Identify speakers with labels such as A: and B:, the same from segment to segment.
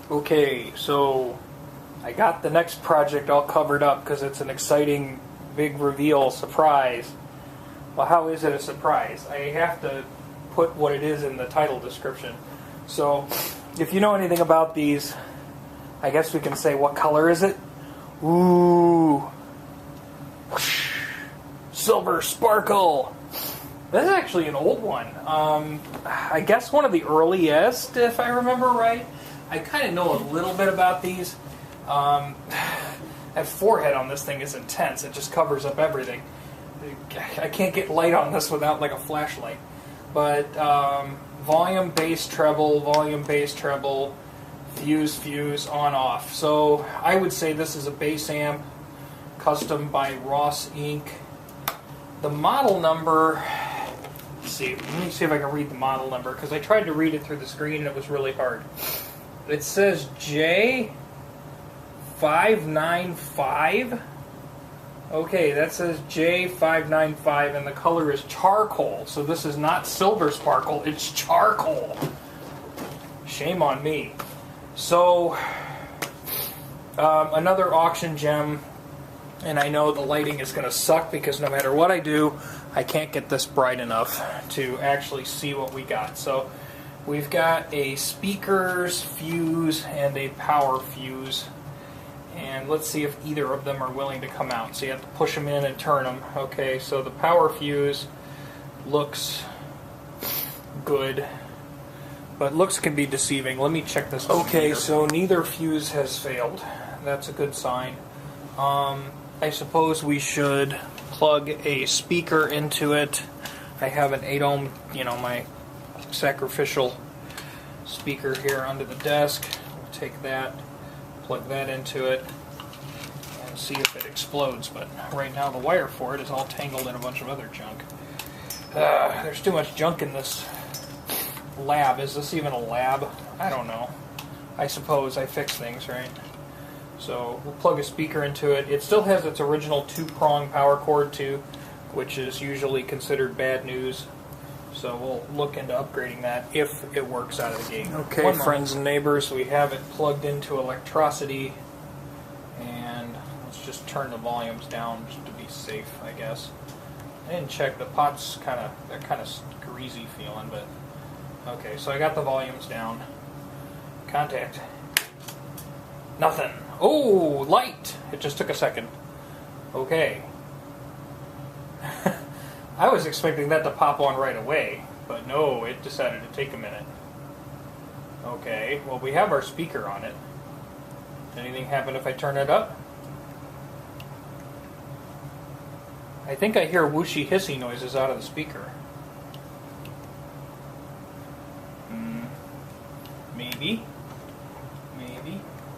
A: Okay, so I got the next project all covered up because it's an exciting big reveal surprise. Well, how is it a surprise? I have to put what it is in the title description. So, if you know anything about these, I guess we can say, what color is it? Ooh. Whoosh. Silver sparkle. This is actually an old one. I guess one of the earliest, if I remember right. I kind of know a little bit about these. That forehead on this thing is intense. It just covers up everything. I can't get light on this without like a flashlight. But volume, bass, treble, fuse, on, off. So I would say this is a bass amp, custom by Ross Inc. The model number, let me see if I can read the model number, because I tried to read it through the screen and it was really hard. It says J595. Okay, that says J595, and the color is charcoal. So this is not silver sparkle, it's charcoal. Shame on me. So, another auction gem, and I know the lighting is going to suck because no matter what I do, I can't get this bright enough to actually see what we got. So, we've got a speakers fuse and a power fuse. And let's see if either of them are willing to come out. So you have to push them in and turn them. Okay, so the power fuse looks good, but looks can be deceiving. Let me check this. Okay, so neither fuse has failed. That's a good sign. I suppose we should plug a speaker into it. I have an 8 ohm, my sacrificial speaker here under the desk. We'll take that, plug that into it, and see if it explodes. But right now the wire for it is all tangled in a bunch of other junk. There's too much junk in this lab. Is this even a lab? I don't know. I suppose I fix things, right? So we'll plug a speaker into it. It still has its original 2-prong power cord too, which is usually considered bad news. So we'll look into upgrading that if it works out of the gate. Okay, friends and neighbors, we have it plugged into electricity, and let's just turn the volumes down just to be safe, I guess. I didn't check, the pot's they're kind of greasy feeling, but okay, so I got the volumes down. Contact. Nothing. Oh, light! It just took a second. Okay. I was expecting that to pop on right away, but no, it decided to take a minute. Okay, well we have our speaker on it. Anything happen if I turn it up? I think I hear whooshy hissy noises out of the speaker. Maybe.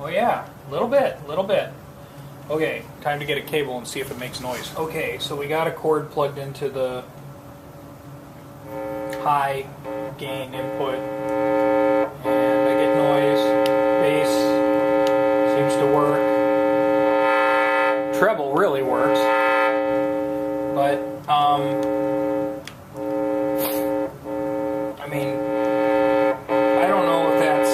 A: Oh yeah, a little bit. Okay, time to get a cable and see if it makes noise. Okay, so we got a cord plugged into the high gain input, and I get noise. Bass seems to work. Treble really works, but I mean, I don't know if that's,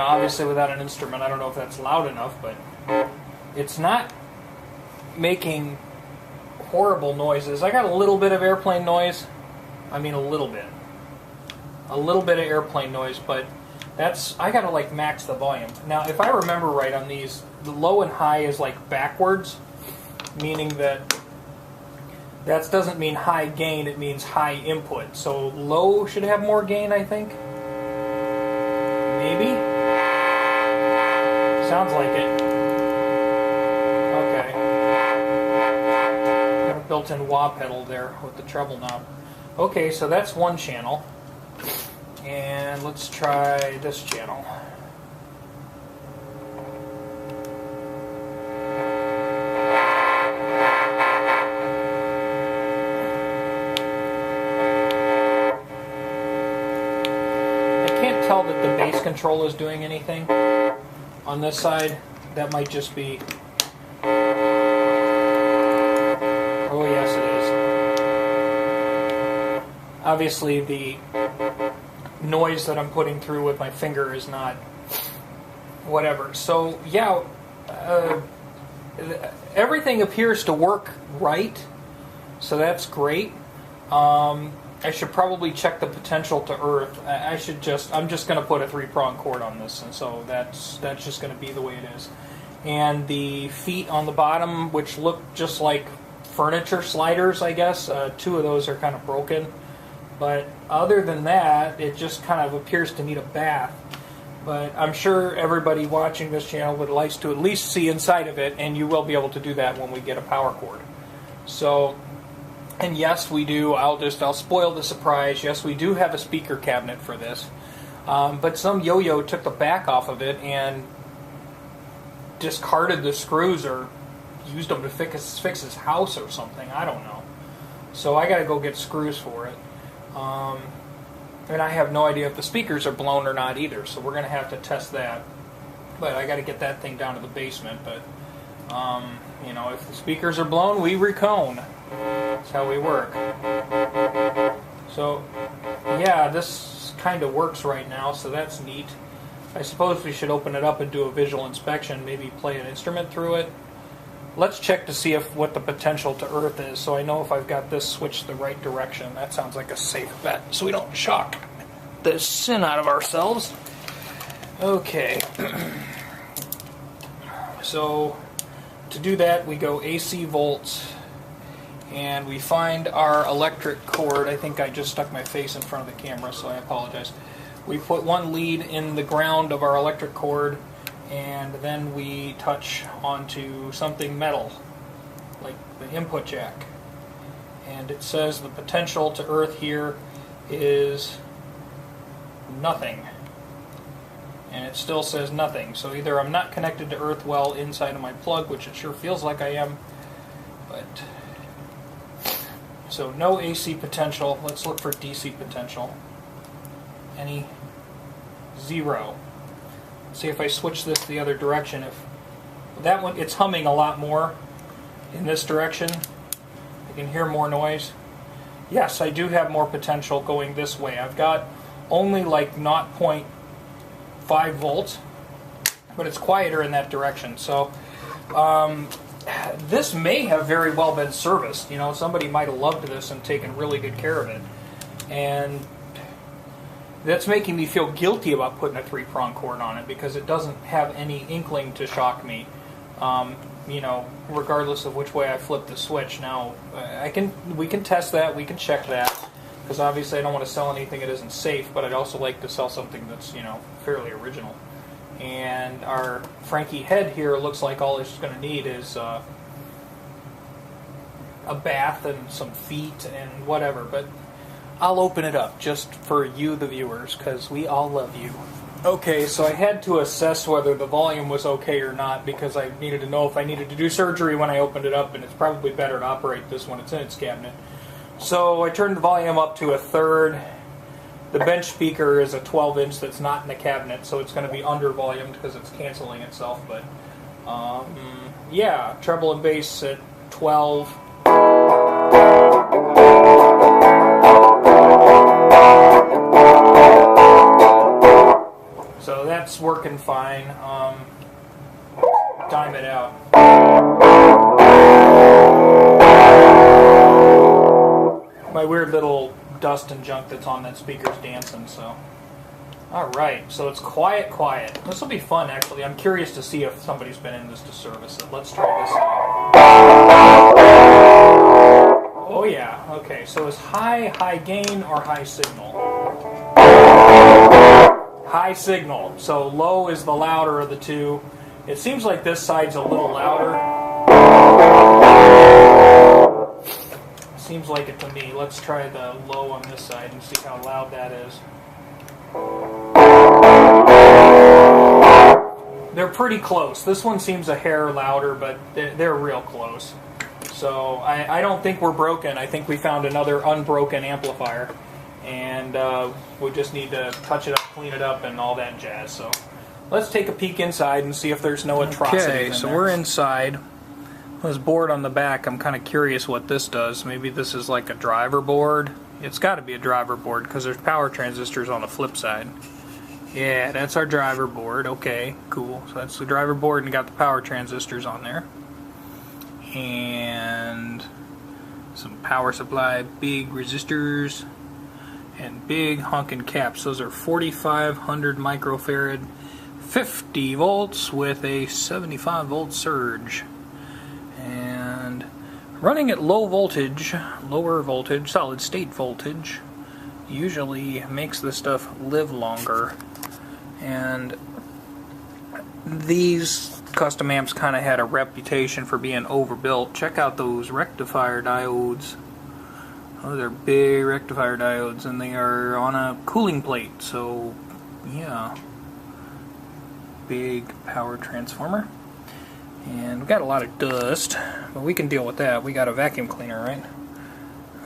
A: obviously without an instrument, I don't know if that's loud enough, but it's not making horrible noises. I got a little bit of airplane noise. I mean, a little bit of airplane noise, but I gotta like max the volume. Now, if I remember right on these, the low and high is like backwards, meaning that doesn't mean high gain, it means high input. So low should have more gain, I think. Maybe? Sounds like it. Okay. Got a built-in wah pedal there with the treble knob. Okay, so that's one channel. And let's try this channel. I can't tell that the bass control is doing anything. On this side, that might just be... Oh yes, it is. Obviously the noise that I'm putting through with my finger is not whatever. So yeah, everything appears to work right, so that's great. I should probably check the potential to earth. I'm just going to put a 3-prong cord on this, and so that's just going to be the way it is. And the feet on the bottom, which look just like furniture sliders, I guess, 2 of those are kind of broken. But other than that, it just kind of appears to need a bath. But I'm sure everybody watching this channel would like to at least see inside of it, and you will be able to do that when we get a power cord. So, and yes, we do. I'll spoil the surprise. Yes, we do have a speaker cabinet for this. But some yo-yo took the back off of it and discarded the screws or used them to fix his house or something. I don't know. So I got to go get screws for it. And I have no idea if the speakers are blown or not either, so we're going to have to test that. But I got to get that thing down to the basement. But, you know, if the speakers are blown, we recone. That's how we work. So, yeah, this kind of works right now, so that's neat. I suppose we should open it up and do a visual inspection, maybe play an instrument through it. Let's check to see what the potential to earth is, so I know if I've got this switched the right direction. That sounds like a safe bet, so we don't shock the sin out of ourselves. Okay. So, to do that, we go AC volts, and we find our electric cord. I think I just stuck my face in front of the camera, so I apologize. We put one lead in the ground of our electric cord, and then we touch onto something metal, like the input jack. And it says the potential to earth here is nothing. And it still says nothing. So either I'm not connected to earth well inside of my plug, which it sure feels like I am, but so no AC potential. Let's look for DC potential. Any? 0. See if I switch this the other direction. If that one, it's humming a lot more in this direction. I can hear more noise. Yes, I do have more potential going this way. I've got only like 0.5 volts, but it's quieter in that direction. So this may have very well been serviced. You know, somebody might have loved this and taken really good care of it. And that's making me feel guilty about putting a 3-prong cord on it because it doesn't have any inkling to shock me. You know, regardless of which way I flip the switch. Now, we can test that, we can check that, because obviously I don't want to sell anything that isn't safe, but I'd also like to sell something that's, you know, fairly original. And our Frankie head here looks like all it's going to need is a bath and some feet and whatever, but I'll open it up just for you, the viewers, because we all love you. Okay, so I had to assess whether the volume was okay or not because I needed to know if I needed to do surgery when I opened it up, and it's probably better to operate this when it's in its cabinet. So I turned the volume up to 1/3. The bench speaker is a 12-inch that's not in the cabinet, so it's going to be under-volumed because it's canceling itself. But yeah, treble and bass at 12. So that's working fine. Time it out. My weird little dust and junk that's on that speaker's dancing, so. Alright, so it's quiet. This will be fun, actually. I'm curious to see if somebody's been in this to service it. Let's try this out. Oh yeah, okay, so is high gain or high signal? High signal, so low is the louder of the two. It seems like this side's a little louder. Seems like it to me. Let's try the low on this side and see how loud that is. They're pretty close. This one seems a hair louder, but they're real close. So I don't think we're broken. I think we found another unbroken amplifier. And we just need to touch it up, clean it up, and all that jazz. So let's take a peek inside and see if there's no atrocities. Okay, so we're inside. This board on the back, I'm kind of curious what this does. Maybe this is like a driver board. It's got to be a driver board because there's power transistors on the flip side. Yeah, that's our driver board. Okay, cool. So that's the driver board and got the power transistors on there. And some power supply, big resistors, and big honkin' caps. Those are 4,500 microfarad, 50 volts with a 75 volt surge. And running at low voltage, lower voltage, solid state voltage, usually makes this stuff live longer. And these custom amps kind of had a reputation for being overbuilt. Check out those rectifier diodes. Those are big rectifier diodes, and they are on a cooling plate, so yeah, big power transformer. And we've got a lot of dust, but we can deal with that. We got a vacuum cleaner, right?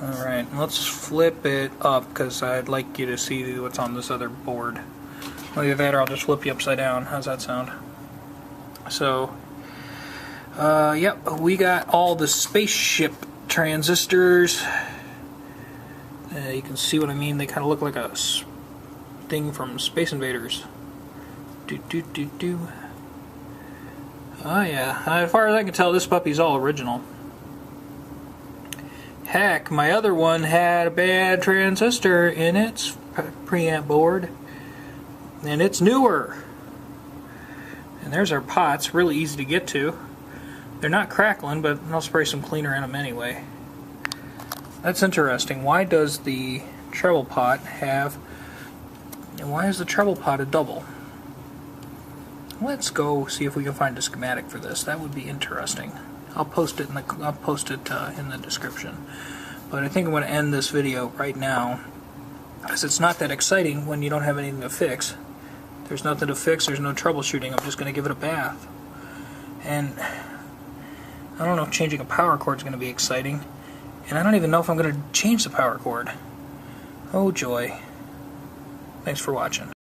A: Alright, let's flip it up because I'd like you to see what's on this other board. Either that or I'll just flip you upside down. How's that sound? So, yep, we got all the spaceship transistors. You can see what I mean. They kind of look like a thing from Space Invaders. Oh yeah, as far as I can tell, this puppy's all original. Heck, my other one had a bad transistor in its preamp board, and it's newer. And there's our pots, really easy to get to. They're not crackling, but I'll spray some cleaner in them anyway. That's interesting. Why does the treble pot have, and why is the treble pot a double? Let's go see if we can find a schematic for this. That would be interesting. I'll post it in the description. But I think I'm going to end this video right now, because it's not that exciting when you don't have anything to fix. There's nothing to fix, there's no troubleshooting. I'm just going to give it a bath. And I don't know if changing a power cord is going to be exciting. And I don't even know if I'm going to change the power cord. Oh joy. Thanks for watching.